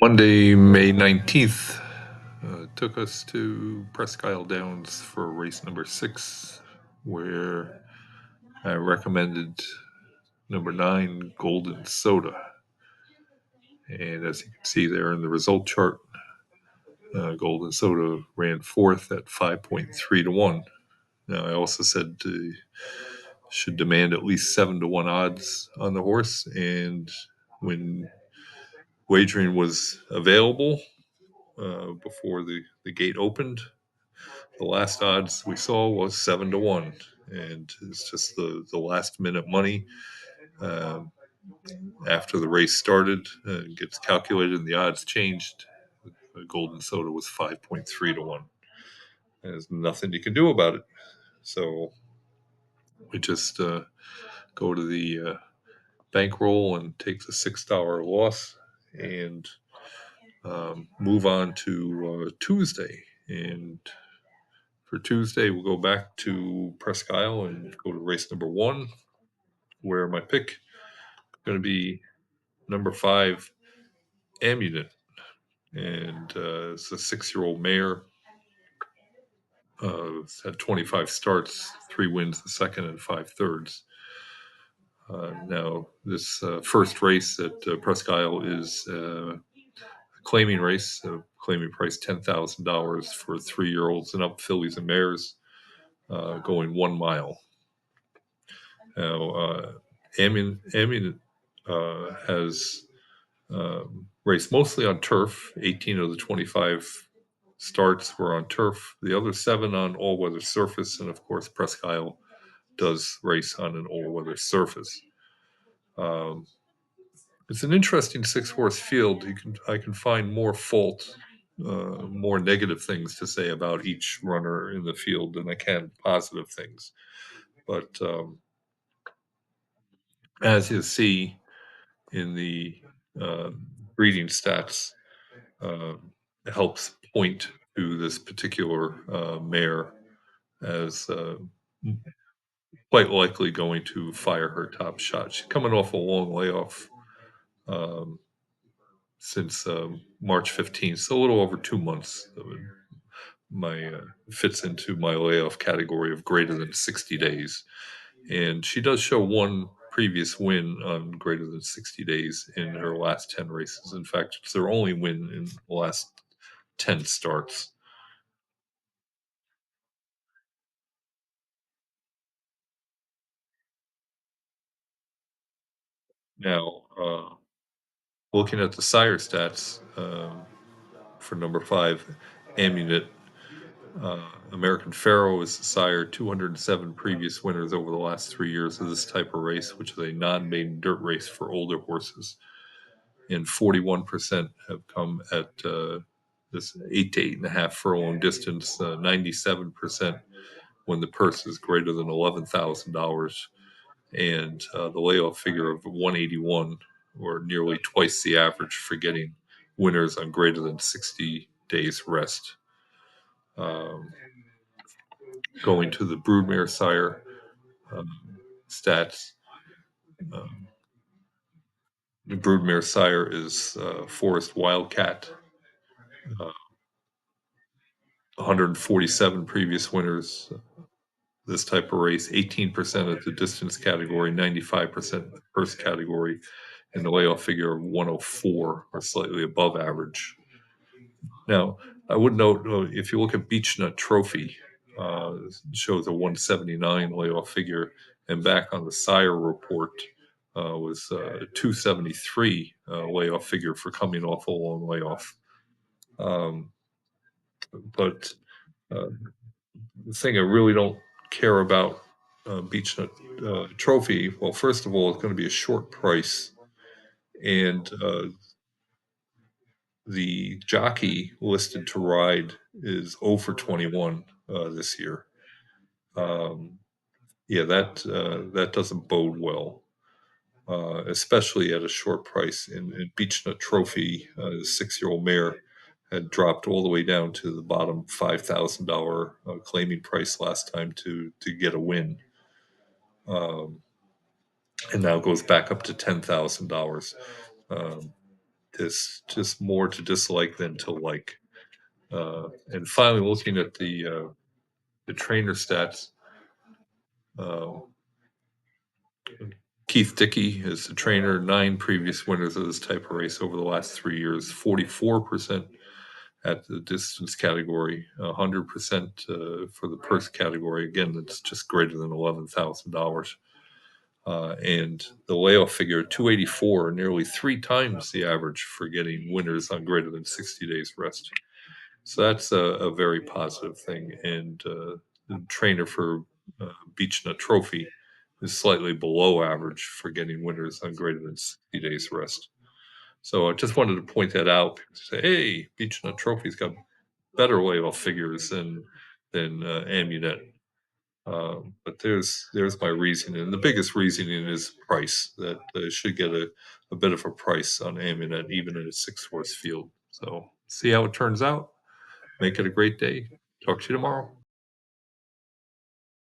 Monday, May 19th, took us to Presque Isle Downs for race number 6, where I recommended number 9, Golden Soda. And as you can see there in the result chart, Golden Soda ran 4th at 5.3 to 1. Now, I also said should demand at least 7 to 1 odds on the horse. And when wagering was available before the gate opened, the last odds we saw was 7 to 1. And it's just the last minute money. Um, After the race started, gets calculated and the odds changed. The Golden Soda was 5.3 to 1. There's nothing you can do about it. So we just go to the bankroll and take the $6 loss and move on to Tuesday. And for Tuesday, we'll go back to Presque Isle and go to race number 1, where my pick is going to be number 5, Amunet. And it's a 6-year-old mare. It's had 25 starts, 3 wins the second and 5 thirds. Now, this first race at Presque Isle is a claiming race, claiming price $10,000 for 3-year-olds and up fillies and mares, going 1 mile. Now, Amunet has raced mostly on turf. 18 of the 25 starts were on turf. The other 7 on all-weather surface, and of course, Presque Isle does race on an all-weather surface. It's an interesting 6-horse field. I can find more fault, more negative things to say about each runner in the field than I can positive things. But as you see in the breeding stats, helps point to this particular mare as quite likely going to fire her top shot. She's coming off a long layoff since March 15th, so a little over 2 months. My fits into my layoff category of greater than 60 days. And she does show one previous win on greater than 60 days in her last 10 races. In fact, it's their only win in the last 10 starts. Now, looking at the sire stats for number 5, Amunet, American Pharaoh is the sire, 207 previous winners over the last 3 years of this type of race, which is a non-maiden dirt race for older horses. And 41% have come at this 8 to 8.5 furlong distance, 97% when the purse is greater than $11,000, and the layoff figure of 181, or nearly twice the average for getting winners on greater than 60 days rest. Going to the broodmare sire stats, the broodmare sire is Forest Wildcat, 147 previous winners this type of race, 18% at the distance category, 95% the purse category, and the layoff figure of 104, or slightly above average. Now, I would note, if you look at Beechnut Trophy, it shows a 179 layoff figure, and back on the sire report was a 273 layoff figure for coming off a long layoff. But the thing I really don't care about Beechnut Trophy, well, first of all, it's going to be a short price, and the jockey listed to ride is 0 for 21 this year. Yeah, that doesn't bode well, especially at a short price. In Beechnut Trophy, the 6-year-old mare had dropped all the way down to the bottom $5,000 claiming price last time to get a win, and now goes back up to $10,000. there's just more to dislike than to like. And finally, looking at the trainer stats, uh, Keith Dickey is the trainer, 9 previous winners of this type of race over the last 3 years, 44% at the distance category, 100% for the purse category. Again, that's just greater than $11,000. And the layoff figure, 284, nearly 3 times the average for getting winners on greater than 60 days rest. So that's a very positive thing. And the trainer for Beach Nut Trophy is slightly below average for getting winners on greater than 60 days rest. So I just wanted to point that out. Say, hey, Beach Nut Trophy's got better layoff figures than Amunet. But there's my reasoning, and the biggest reasoning is price. That should get a bit of a price on Amunet, even in a 6-horse field. So see how it turns out. Make it a great day. Talk to you tomorrow.